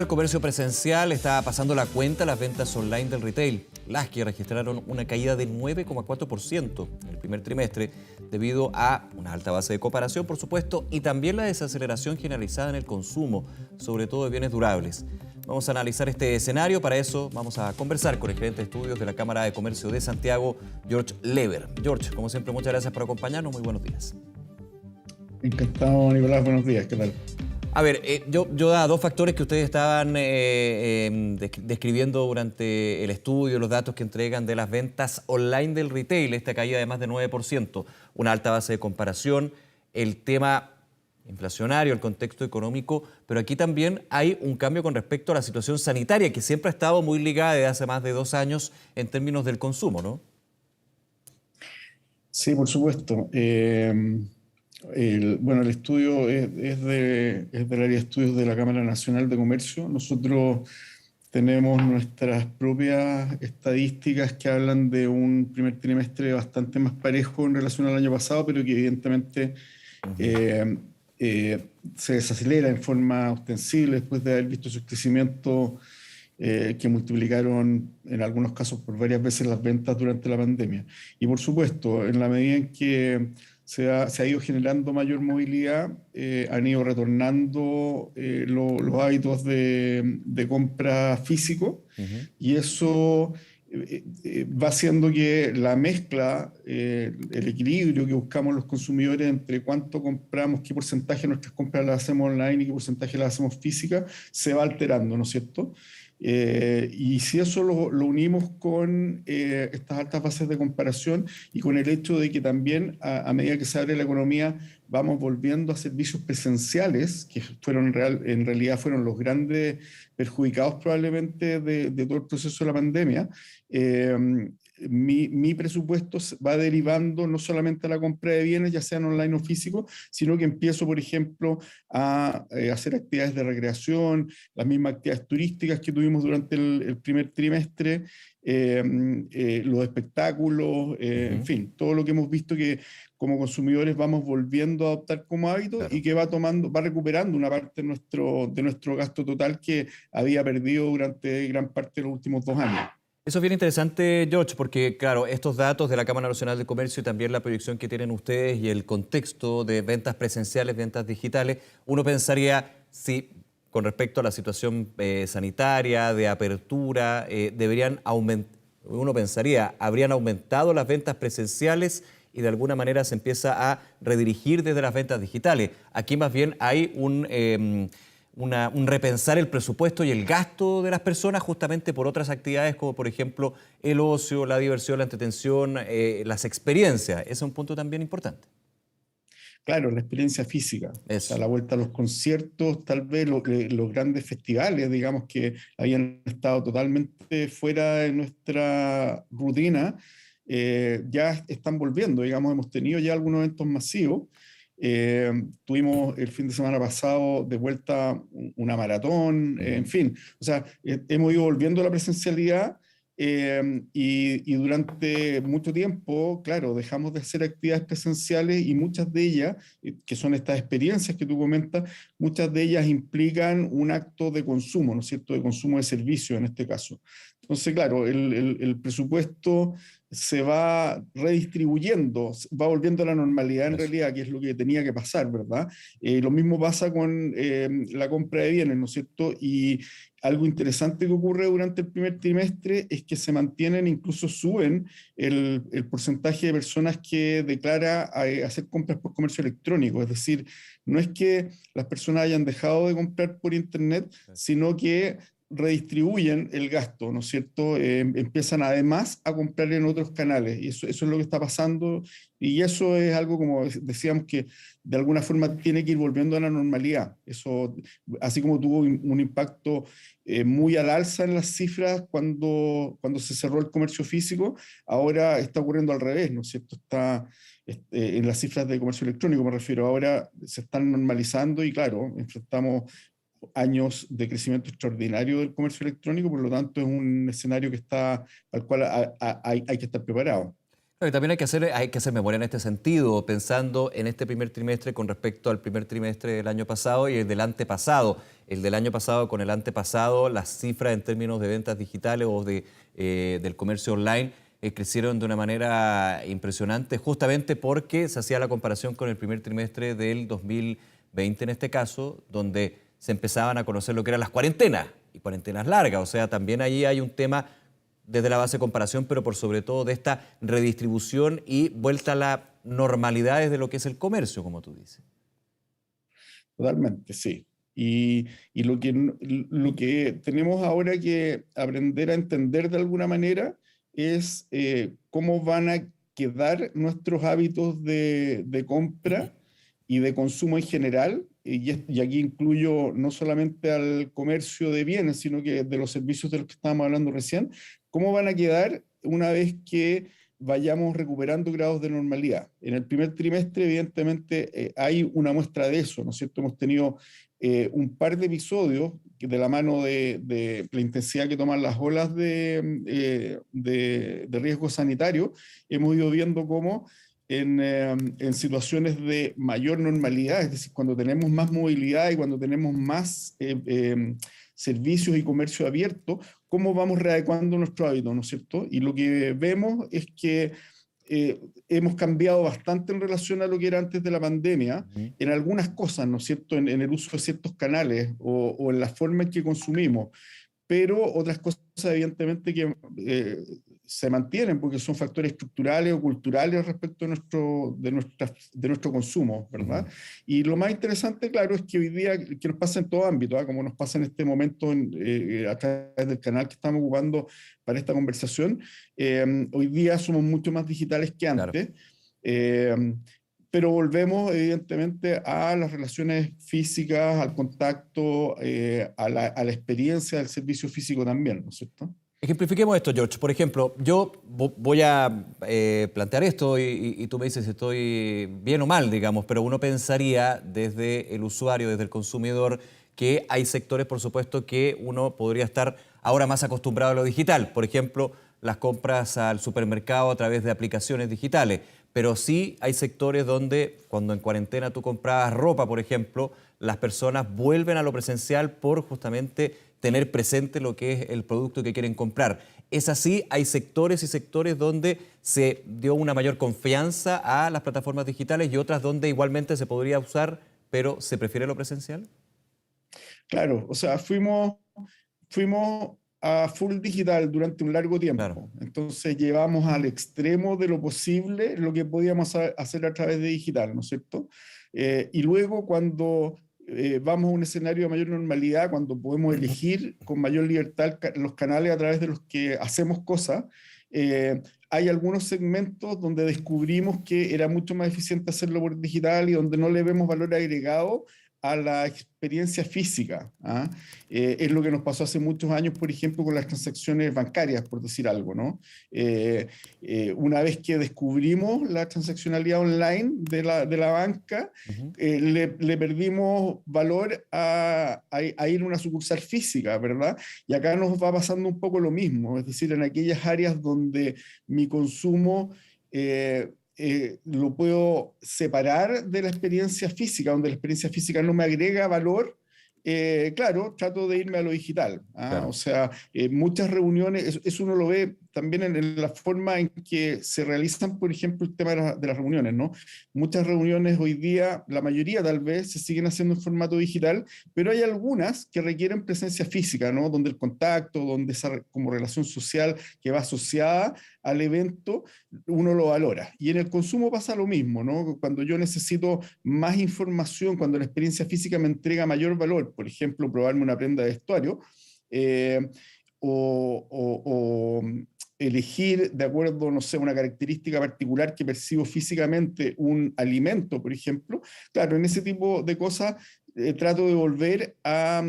El comercio presencial está pasando la cuenta a las ventas online del retail, las que registraron una caída de 9,4% en el primer trimestre debido a una alta base de comparación, por supuesto, y también la desaceleración generalizada en el consumo, sobre todo de bienes durables. Vamos a analizar este escenario. Para eso vamos a conversar con el gerente de estudios de la Cámara de Comercio de Santiago, George Lever. George, como siempre, muchas gracias por acompañarnos. Muy buenos días. Encantado, Nicolás. Buenos días. ¿Qué tal? A ver, yo daba dos factores que ustedes estaban describiendo durante el estudio, los datos que entregan de las ventas online del retail, esta caída de más de 9%, una alta base de comparación, el tema inflacionario, el contexto económico, pero aquí también hay un cambio con respecto a la situación sanitaria, que siempre ha estado muy ligada desde hace más de 2 años en términos del consumo, ¿no? Sí, por supuesto. Bueno, el estudio es del área de estudios de la Cámara Nacional de Comercio. Nosotros tenemos nuestras propias estadísticas que hablan de un primer trimestre bastante más parejo en relación al año pasado, pero que evidentemente Ujú. eh, se desacelera en forma ostensible después de haber visto su crecimiento que multiplicaron en algunos casos por varias veces las ventas durante la pandemia. Y por supuesto, en la medida en que se ha ido generando mayor movilidad, han ido retornando los hábitos de compra físico, Ujú. y eso va haciendo que la mezcla, el equilibrio que buscamos los consumidores entre cuánto compramos, qué porcentaje de nuestras compras las hacemos online y qué porcentaje las hacemos físicas, se va alterando, ¿no es cierto? Y si eso lo unimos con estas altas bases de comparación y con el hecho de que también a medida que se abre la economía vamos volviendo a servicios presenciales, que en realidad fueron los grandes perjudicados probablemente de todo el proceso de la pandemia, eh, mi presupuesto va derivando no solamente a la compra de bienes, ya sean online o físicos, sino que empiezo, por ejemplo, a hacer actividades de recreación, las mismas actividades turísticas que tuvimos durante el primer trimestre, los espectáculos, en Ujú. fin, todo lo que hemos visto que como consumidores vamos volviendo a adoptar como hábito y Claro. que va recuperando una parte de nuestro gasto total que había perdido durante gran parte de los últimos 2 años. Eso es bien interesante, George, porque claro, estos datos de la Cámara Nacional de Comercio y también la proyección que tienen ustedes y el contexto de ventas presenciales, ventas digitales, uno pensaría si con respecto a la situación sanitaria, de apertura, deberían aumentar, uno pensaría, habrían aumentado las ventas presenciales y de alguna manera se empieza a redirigir desde las ventas digitales. Aquí más bien hay un repensar el presupuesto y el gasto de las personas justamente por otras actividades como por ejemplo el ocio, la diversión, la entretención, las experiencias. Ese es un punto también importante. Claro, la experiencia física, o sea, Eso. la vuelta a los conciertos, tal vez los grandes festivales, digamos, que habían estado totalmente fuera de nuestra rutina, ya están volviendo, digamos, hemos tenido ya algunos eventos masivos. Tuvimos el fin de semana pasado de vuelta una maratón, en Ujú. fin, o sea, hemos ido volviendo a la presencialidad. Y durante mucho tiempo, claro, dejamos de hacer actividades presenciales y muchas de ellas, que son estas experiencias que tú comentas, muchas de ellas implican un acto de consumo, ¿no es cierto?, de consumo de servicios en este caso. Entonces, claro, el presupuesto se va redistribuyendo, va volviendo a la normalidad en Eso. realidad, que es lo que tenía que pasar, ¿verdad? Lo mismo pasa con la compra de bienes, ¿no es cierto? Y algo interesante que ocurre durante el primer trimestre es que se mantienen, incluso suben el porcentaje de personas que declara hacer compras por comercio electrónico. Es decir, no es que las personas hayan dejado de comprar por Internet, sino que redistribuyen el gasto, ¿no es cierto? Empiezan además a comprar en otros canales y eso es lo que está pasando, y eso es algo, como decíamos, que de alguna forma tiene que ir volviendo a la normalidad. Eso, así como tuvo un impacto muy al alza en las cifras cuando se cerró el comercio físico, ahora está ocurriendo al revés, ¿no es cierto? En las cifras de comercio electrónico me refiero, ahora se están normalizando y claro, enfrentamos años de crecimiento extraordinario del comercio electrónico, por lo tanto es un escenario al cual hay que estar preparado. Pero y también hay que hacer memoria en este sentido, pensando en este primer trimestre con respecto al primer trimestre del año pasado y el del antepasado. El del año pasado con el antepasado, las cifras en términos de ventas digitales o del comercio online crecieron de una manera impresionante, justamente porque se hacía la comparación con el primer trimestre del 2020 en este caso, donde se empezaban a conocer lo que eran las cuarentenas, y cuarentenas largas. O sea, también ahí hay un tema desde la base de comparación, pero por sobre todo de esta redistribución y vuelta a la normalidad desde lo que es el comercio, como tú dices. Totalmente, sí. Y lo que tenemos ahora que aprender a entender de alguna manera es cómo van a quedar nuestros hábitos de compra y de consumo en general. Y aquí incluyo no solamente al comercio de bienes, sino que de los servicios de los que estábamos hablando recién, cómo van a quedar una vez que vayamos recuperando grados de normalidad. En el primer trimestre, evidentemente, hay una muestra de eso, ¿no es cierto? Hemos tenido un par de episodios de la mano de la intensidad que toman las olas de riesgo sanitario. Hemos ido viendo cómo en situaciones de mayor normalidad, es decir, cuando tenemos más movilidad y cuando tenemos más servicios y comercio abierto, cómo vamos readecuando nuestro hábito, ¿no es cierto? Y lo que vemos es que hemos cambiado bastante en relación a lo que era antes de la pandemia, Ujú. en algunas cosas, ¿no es cierto? En el uso de ciertos canales o en la forma en que consumimos, pero otras cosas evidentemente que se mantienen porque son factores estructurales o culturales respecto de nuestro consumo, ¿verdad? Ujú. Y lo más interesante, claro, es que hoy día, que nos pasa en todo ámbito, ¿eh? Como nos pasa en este momento a través del canal que estamos ocupando para esta conversación, hoy día somos mucho más digitales que Claro. antes. Eh, pero volvemos evidentemente a las relaciones físicas, al contacto, a la experiencia del servicio físico también, ¿no es cierto? Ejemplifiquemos esto, George. Por ejemplo, yo voy a plantear esto y tú me dices si estoy bien o mal, digamos, pero uno pensaría desde el usuario, desde el consumidor, que hay sectores, por supuesto, que uno podría estar ahora más acostumbrado a lo digital. Por ejemplo, las compras al supermercado a través de aplicaciones digitales. Pero sí hay sectores donde, cuando en cuarentena tú comprabas ropa, por ejemplo, las personas vuelven a lo presencial por justamente tener presente lo que es el producto que quieren comprar. Es así, hay sectores y sectores donde se dio una mayor confianza a las plataformas digitales y otras donde igualmente se podría usar, pero se prefiere lo presencial. Claro, o sea, fuimos a full digital durante un largo Claro. tiempo. Entonces llevamos al extremo de lo posible lo que podíamos hacer a través de digital, ¿no es cierto? Y luego cuando vamos a un escenario de mayor normalidad, cuando podemos elegir con mayor libertad los canales a través de los que hacemos cosas, hay algunos segmentos donde descubrimos que era mucho más eficiente hacerlo por digital y donde no le vemos valor agregado a la experiencia física. ¿Ah? Es lo que nos pasó hace muchos años, por ejemplo, con las transacciones bancarias, por decir algo, ¿no? Una vez que descubrimos la transaccionalidad online de la banca, Ujú. le perdimos valor a ir a una sucursal física, ¿verdad? Y acá nos va pasando un poco lo mismo, es decir, en aquellas áreas donde mi consumo lo puedo separar de la experiencia física, donde la experiencia física no me agrega valor, claro, trato de irme a lo digital. ¿Ah? O Claro. sea, muchas reuniones, eso uno lo ve también en la forma en que se realizan, por ejemplo, el tema de las reuniones, ¿no? Muchas reuniones hoy día, la mayoría tal vez, se siguen haciendo en formato digital, pero hay algunas que requieren presencia física, ¿no? Donde el contacto, donde esa como relación social que va asociada al evento, uno lo valora. Y en el consumo pasa lo mismo, ¿no? Cuando yo necesito más información, cuando la experiencia física me entrega mayor valor, por ejemplo, probarme una prenda de vestuario, eh, o elegir de acuerdo, no sé, una característica particular que percibo físicamente un alimento, por ejemplo, claro, en ese tipo de cosas trato de volver a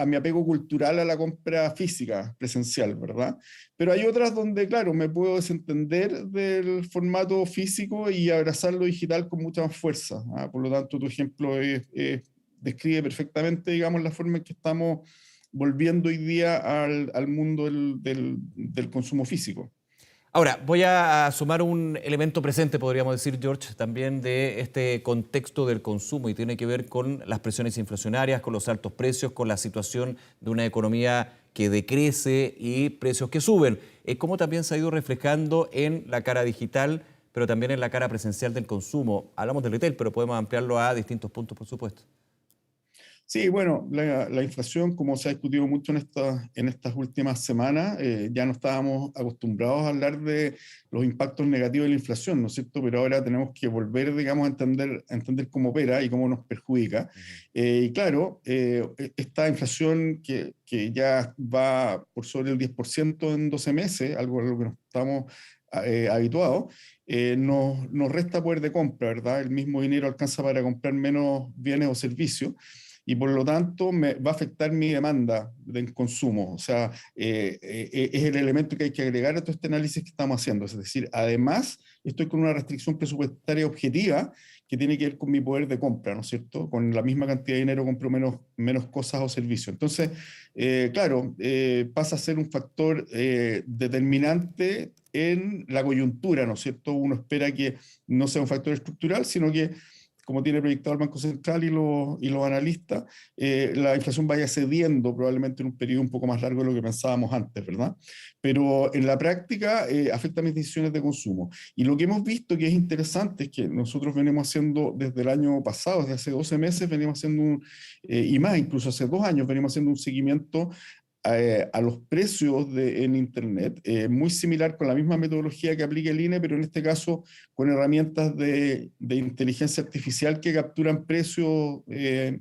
mi apego cultural a la compra física, presencial, ¿verdad? Pero hay otras donde, claro, me puedo desentender del formato físico y abrazar lo digital con mucha más fuerza. ¿Ah? Por lo tanto, tu ejemplo describe perfectamente, digamos, la forma en que estamos volviendo hoy día al mundo del consumo físico. Ahora, voy a sumar un elemento presente, podríamos decir, George, también de este contexto del consumo y tiene que ver con las presiones inflacionarias, con los altos precios, con la situación de una economía que decrece y precios que suben. ¿Cómo también se ha ido reflejando en la cara digital, pero también en la cara presencial del consumo? Hablamos del retail, pero podemos ampliarlo a distintos puntos, por supuesto. Sí, bueno, la inflación, como se ha discutido mucho en estas últimas semanas, ya no estábamos acostumbrados a hablar de los impactos negativos de la inflación, ¿no es cierto? Pero ahora tenemos que volver, digamos, a entender cómo opera y cómo nos perjudica. Y claro, esta inflación que ya va por sobre el 10% en 12 meses, algo a lo que nos estamos habituados, nos resta poder de compra, ¿verdad? El mismo dinero alcanza para comprar menos bienes o servicios y por lo tanto me va a afectar mi demanda de consumo. O sea, es el elemento que hay que agregar a todo este análisis que estamos haciendo. Es decir, además, estoy con una restricción presupuestaria objetiva que tiene que ver con mi poder de compra, ¿no es cierto? Con la misma cantidad de dinero compro menos cosas o servicios. Entonces, claro, pasa a ser un factor determinante en la coyuntura, ¿no es cierto? Uno espera que no sea un factor estructural, sino que como tiene proyectado el Banco Central y los analistas, la inflación vaya cediendo probablemente en un periodo un poco más largo de lo que pensábamos antes, ¿verdad? Pero en la práctica afecta mis decisiones de consumo. Y lo que hemos visto que es interesante es que nosotros venimos haciendo desde el año pasado, desde hace 12 meses, venimos haciendo y más, incluso hace 2 años, venimos haciendo un seguimiento a los precios en Internet, muy similar con la misma metodología que aplica el INE, pero en este caso con herramientas de inteligencia artificial que capturan precios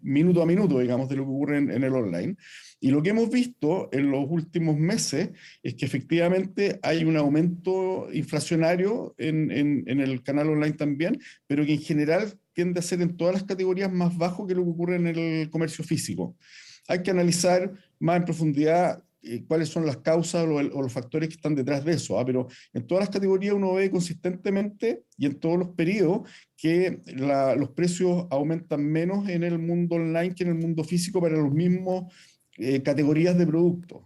minuto a minuto, digamos, de lo que ocurre en el online. Y lo que hemos visto en los últimos meses es que efectivamente hay un aumento inflacionario en el canal online también, pero que en general tiende a ser en todas las categorías más bajo que lo que ocurre en el comercio físico. Hay que analizar más en profundidad cuáles son las causas o los factores que están detrás de eso, pero en todas las categorías uno ve consistentemente y en todos los periodos que los precios aumentan menos en el mundo online que en el mundo físico para los mismos categorías de productos.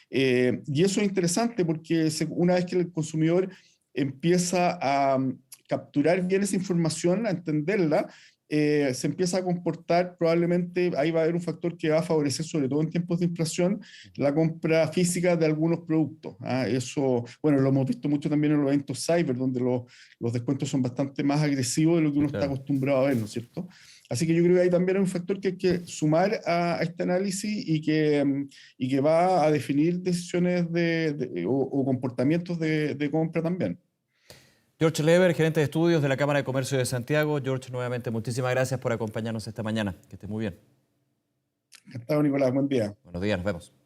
Y eso es interesante porque una vez que el consumidor empieza a capturar bien esa información, a entenderla, se empieza a comportar, probablemente ahí va a haber un factor que va a favorecer, sobre todo en tiempos de inflación, la compra física de algunos productos. Eso, bueno, lo hemos visto mucho también en los eventos cyber, donde los descuentos son bastante más agresivos de lo que uno está acostumbrado a ver, ¿no es cierto? Así que yo creo que ahí también hay un factor que hay que sumar a este análisis y que va a definir decisiones o comportamientos de compra también. George Leber, gerente de estudios de la Cámara de Comercio de Santiago. George, nuevamente, muchísimas gracias por acompañarnos esta mañana. Que esté muy bien. Encantado, Nicolás. Buen día. Buenos días, nos vemos.